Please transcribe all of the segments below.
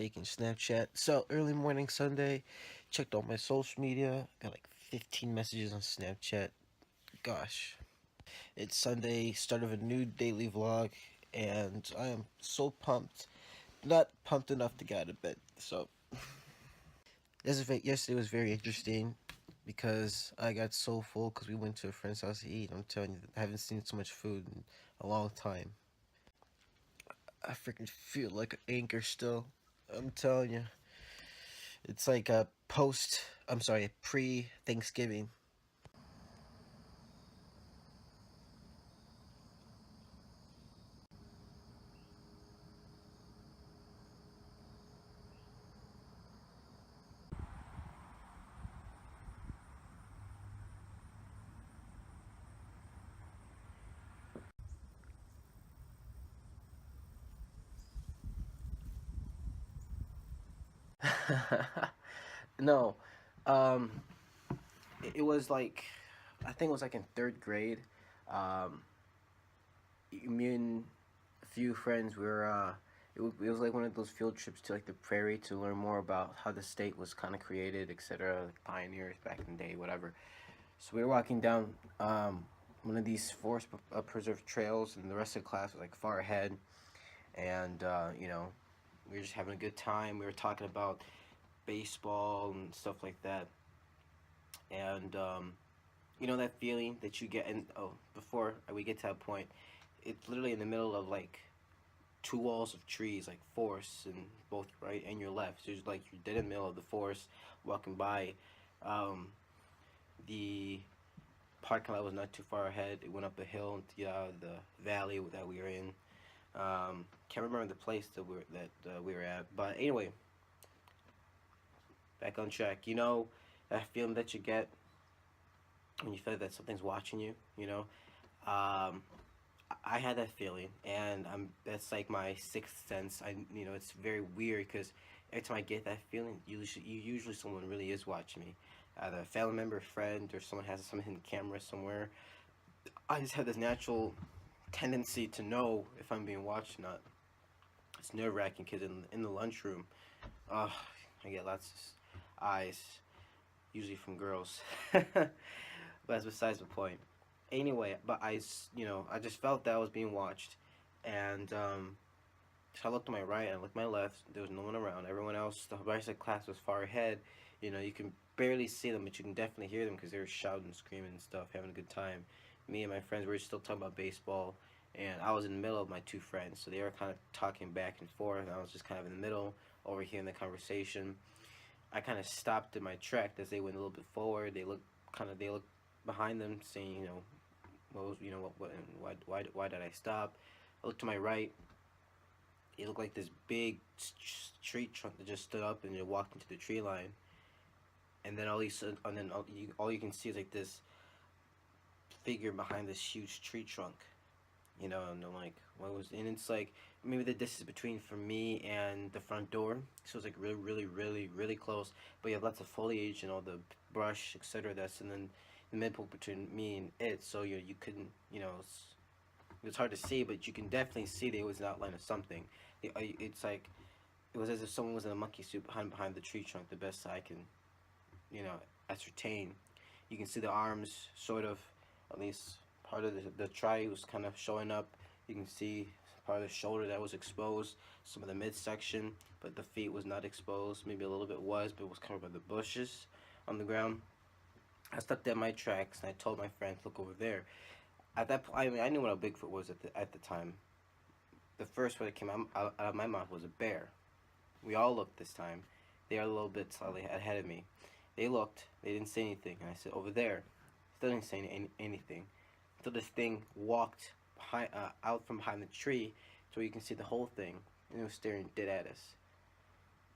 taking Snapchat. So early morning Sunday, checked all my social media, got like 15 messages on Snapchat. Gosh, it's Sunday, start of a new daily vlog, and I am so pumped. Not pumped enough to get out of bed. So yesterday was very interesting because I got so full because we went to a friend's house to eat. I'm telling you, I haven't seen so much food in a long time. I freaking feel like an anchor still. I'm telling you. It's like a pre Thanksgiving. No, um, it was like, I think it was like in third grade. Um, Me and a few friends it was like one of those field trips to like the prairie to learn more about how the state was kind of created, etc. Like pioneers back in the day, whatever. So we were walking down one of these forest preserved trails, and the rest of the class was like far ahead, and we were just having a good time. We were talking about baseball and stuff like that, and that feeling that you get. And before we get to that point, it's literally in the middle of like two walls of trees, like forests, and both right and your left. So it's like you're dead in the middle of the forest, walking by. Um, the parking lot was not too far ahead. It went up a hill into the valley that we were in. Can't remember the place that we were at, but anyway, back on track. That feeling that you get when you feel that something's watching you. Um, I had that feeling, and that's like my sixth sense. It's very weird because every time I get that feeling, usually someone really is watching me, either a family member, friend, or someone has some hidden camera somewhere. I just have this natural tendency to know if I'm being watched or not. It's nerve wracking because in the lunchroom, I get lots of eyes, usually from girls. But that's besides the point. Anyway, but I just felt that I was being watched, and so I looked to my right and I looked to my left. There was no one around. Everyone else, the rest of the class was far ahead. You can barely see them, but you can definitely hear them because they were shouting, screaming, and stuff, having a good time. Me and my friends were still talking about baseball, and I was in the middle of my two friends, so they were kind of talking back and forth, and I was just kind of in the middle, overhearing the conversation. I kind of stopped in my track as they went a little bit forward. They looked behind them, saying, what was, what, why did I stop? I looked to my right. It looked like this big tree trunk that just stood up and it walked into the tree line. And then all you can see is like this figure behind this huge tree trunk. And I'm like, what was? And it's like maybe the distance between for me and the front door, so it's like really, really, really, really close. But you have lots of foliage and all the brush, etc. That's and then the midpoint between me and it, so you couldn't, it's hard to see, but you can definitely see there was an outline of something. It's like it was as if someone was in a monkey suit behind the tree trunk. The best I can, you know, ascertain. You can see the arms, sort of, at least part of the tri was kind of showing up. You can see part of the shoulder that was exposed, some of the midsection, but the feet was not exposed. Maybe a little bit was, but it was covered by the bushes on the ground. I stuck at my tracks and I told my friend, "Look over there." At that point, I knew what a Bigfoot was at the time. The first word that came out of my mouth was a bear. We all looked this time. They are a little bit slightly ahead of me. They looked. They didn't say anything. And I said, "Over there." Still didn't say anything. So this thing walked out from behind the tree, so you can see the whole thing, and it was staring dead at us.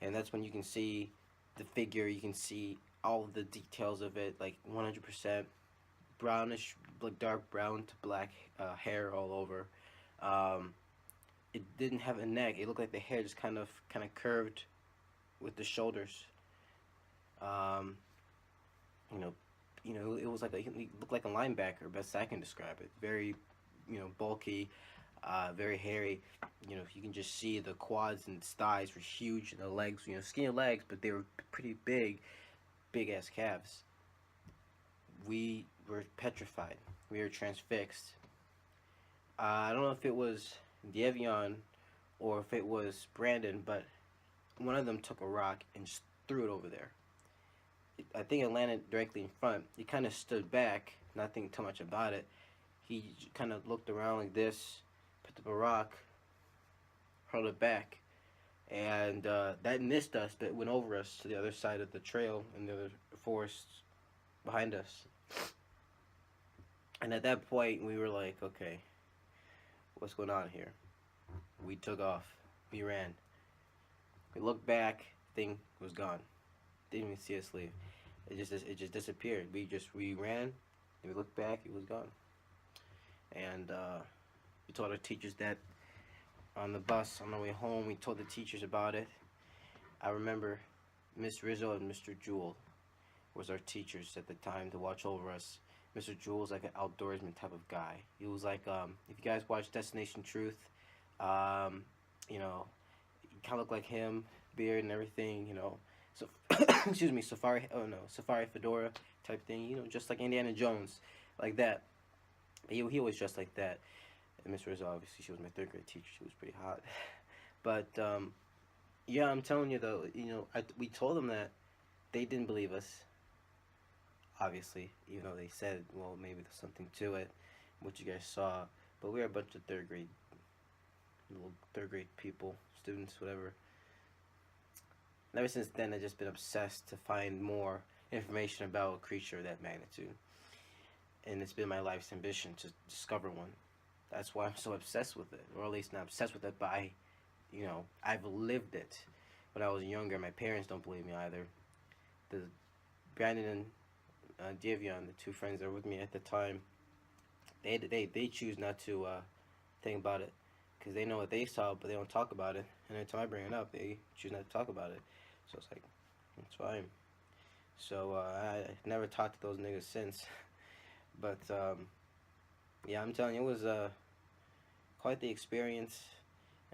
And that's when you can see the figure. You can see all the details of it, like 100% brownish, like dark brown to black hair all over. Um, it didn't have a neck. It looked like the hair just kind of curved with the shoulders. Um, you know, it was like it looked like a linebacker. Best I can describe it. Very, bulky. very hairy. You know, you can just see the quads and thighs were huge, and the legs, skinny legs, but they were pretty big ass calves. We were petrified. We were transfixed. I don't know if it was Devion or if it was Brandon, but one of them took a rock and just threw it over there. I think it landed directly in front. He kind of stood back, not thinking too much about it. He kind of looked around like this, picked up a rock, hurled it back, and that missed us, but it went over us to the other side of the trail and the other forest behind us. And at that point, we were like, okay, what's going on here? We took off. We ran. We looked back. Thing was gone. Didn't even see us leave. It just disappeared. We ran. And we looked back. It was gone. And we told our teachers that on the bus on the way home. We told the teachers about it. I remember Miss Rizzo and Mr. Jewell was our teachers at the time to watch over us. Mr. Jewell was like an outdoorsman type of guy. He was like, if you guys watch Destination Truth, you know, he kind of looked like him, beard and everything, So, excuse me, safari fedora type thing, just like Indiana Jones, like that. He was just like that. And Miss Rizzo, obviously, she was my third grade teacher. She was pretty hot. But yeah, I'm telling you though, we told them that. They didn't believe us. Obviously, even though they said, well, maybe there's something to it, what you guys saw. But we were a bunch of little third grade people, students, whatever. And ever since then, I've just been obsessed to find more information about a creature of that magnitude. And it's been my life's ambition to discover one. That's why I'm so obsessed with it. Or at least not obsessed with it, but I've lived it. When I was younger, my parents don't believe me either. Brandon and Devion, the two friends that were with me at the time, they choose not to think about it because they know what they saw, but they don't talk about it. And every time I bring it up, they choose not to talk about it. So it's like, it's fine. So I never talked to those niggas since. But yeah, I'm telling you, it was quite the experience.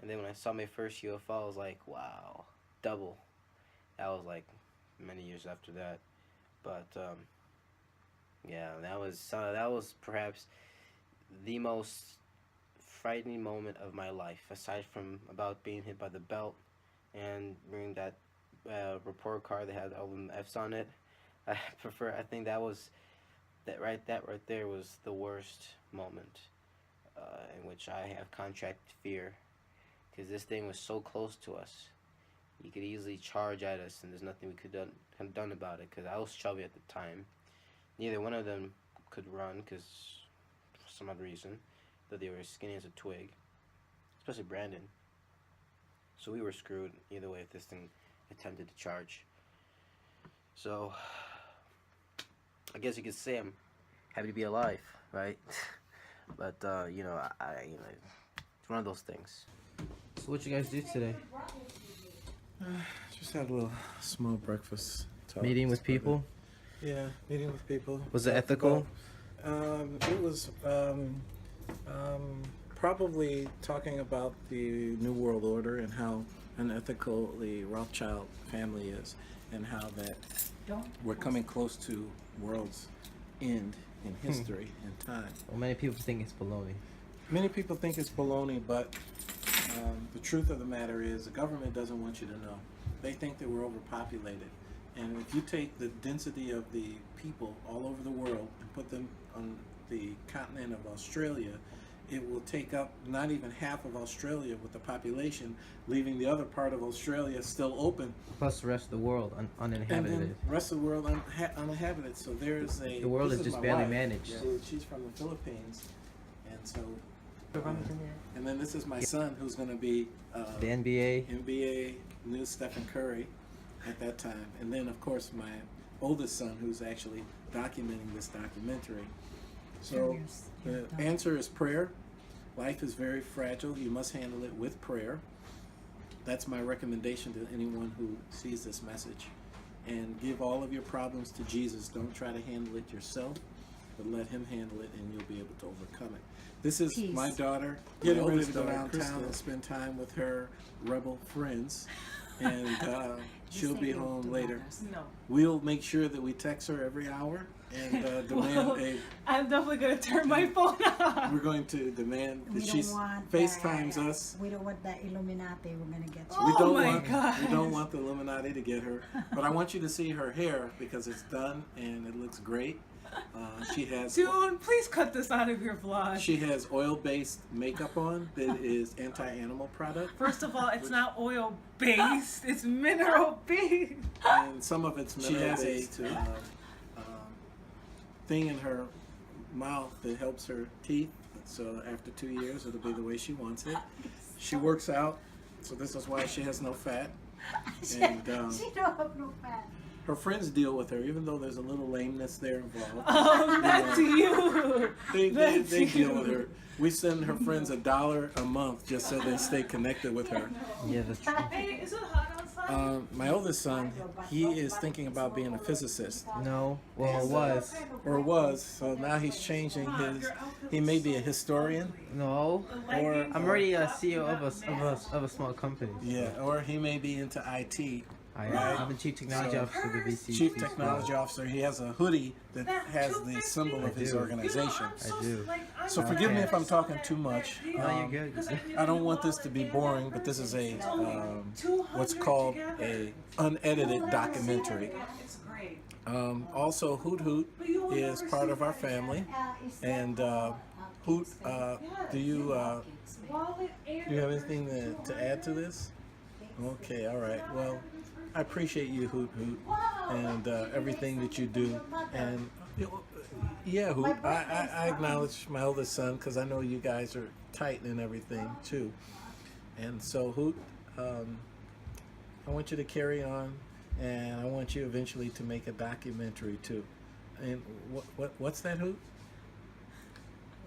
And then when I saw my first UFO, I was like, wow, double. That was like many years after that. But yeah, that was perhaps the most frightening moment of my life, aside from about being hit by the belt and bringing that report card that had all the F's on it. I think that right there was the worst moment in which I have contracted fear, because this thing was so close to us. You could easily charge at us, and there's nothing we could have done about it, because I was chubby at the time. Neither one of them could run, because for some odd reason, though they were skinny as a twig, especially Brandon. So we were screwed either way if this thing attempted to charge. So I guess you could say I'm happy to be alive, right? But I it's one of those things. So what you guys do today? Just had a little small breakfast talk. Meeting with people? Yeah, meeting with people. Was it ethical? It was probably talking about the New World Order and how unethical the Rothschild family is, and how that we're coming close to world's end in history and time. Well, many people think it's baloney. Many people think it's baloney, but the truth of the matter is the government doesn't want you to know. They think that we're overpopulated. And if you take the density of the people all over the world and put them on the continent of Australia, it will take up not even half of Australia with the population, leaving the other part of Australia still open. Plus the rest of the world uninhabited. And then the rest of the world uninhabited. So there's a... The world is just barely managed. Yeah. She's from the Philippines. And so... And then this is my son, who's going to be... the NBA. NBA, new Stephen Curry at that time. And then, of course, my oldest son, who's actually documenting this documentary. So the answer is prayer. Life is very fragile. You must handle it with prayer. That's my recommendation to anyone who sees this message. And give all of your problems to Jesus. Don't try to handle it yourself. but let him handle it, and you'll be able to overcome it. This is Peace. my daughter, Getting my ready oldest to go daughter, downtown Krista, and spend time with her rebel friends, and she'll be home later. No. We'll make sure that we text her every hour and demand Well, a. I'm definitely gonna turn my phone off. We're going to demand We that don't she want FaceTimes that. us. We don't want that Illuminati. We're gonna get you. Oh We don't my want gosh. we don't want the Illuminati to get her, but I want you to see her hair because it's done and it looks great. She has Dude, please cut this out of your vlog. she has oil-based makeup on that is anti-animal product, First of all, it's not oil based; it's mineral based. and some of it's She has mineral-based. a- Thing in her mouth that helps her teeth. So after 2 years, it'll be the way she wants it. She works out, so this is why she has no fat. And She don't have no fat. her friends deal with her, even though there's a little lameness there involved. That's you. They deal with her. We send her friends $1 a month just so they stay connected with her. Yeah, that's true. Hey, is it hot outside? My oldest son, he is thinking about being a physicist, No, well, it was. or was. So now he's changing his. He may be a historian, No, or I'm already a CEO of a small company. yeah, or he may be into IT. I'm the chief technology So, officer of the VC. Chief technology officer. He has a hoodie that has the symbol of his do. organization. I do. So forgive me if I'm talking too much. No, you're good. I don't want this to be boring, but this is a what's called a unedited documentary. It's great. Also, Hoot Hoot is part of our family, and Hoot, do you have anything to add to this? Okay, all right. Well, I appreciate you, Hoot Hoot, and everything that you do. And yeah, Hoot, I acknowledge my oldest son because I know you guys are tight and everything too. And so, Hoot, I want you to carry on, and I want you eventually to make a documentary too. And what's that, Hoot?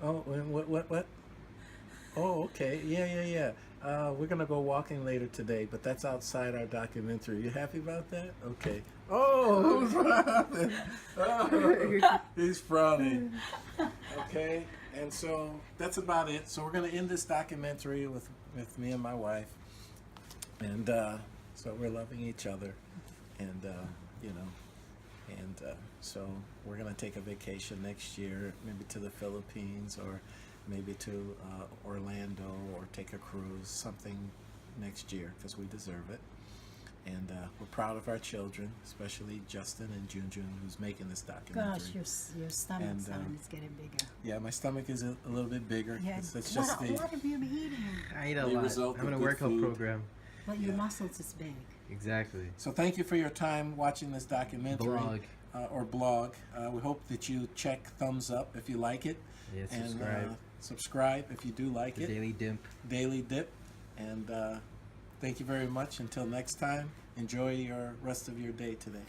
Oh, and what? Oh, okay. Yeah. We're gonna go walking later today, but that's outside our documentary. You happy about that? Okay. Oh, who's frowning? Oh, he's frowning. Okay, and so that's about it. So we're gonna end this documentary with me and my wife, and so we're loving each other, and so we're gonna take a vacation next year, maybe to the Philippines or maybe to Orlando, or take a cruise, something next year, because we deserve it. And we're proud of our children, especially Justin and Junjun, who's making this documentary. Gosh, your stomach, And, son, is getting bigger. Yeah, my stomach is a little bit bigger. Yeah, It's just what have you been eating? I eat a The lot. result I'm in a of good workout food. program. But your muscles is big. Exactly. So thank you for your time watching this documentary. Blog. Or blog. We hope that you check thumbs up if you like it. Yeah, And subscribe. subscribe if you do like The it. Daily Dimp. Daily Dip. And thank you very much. Until next time, enjoy your rest of your day today.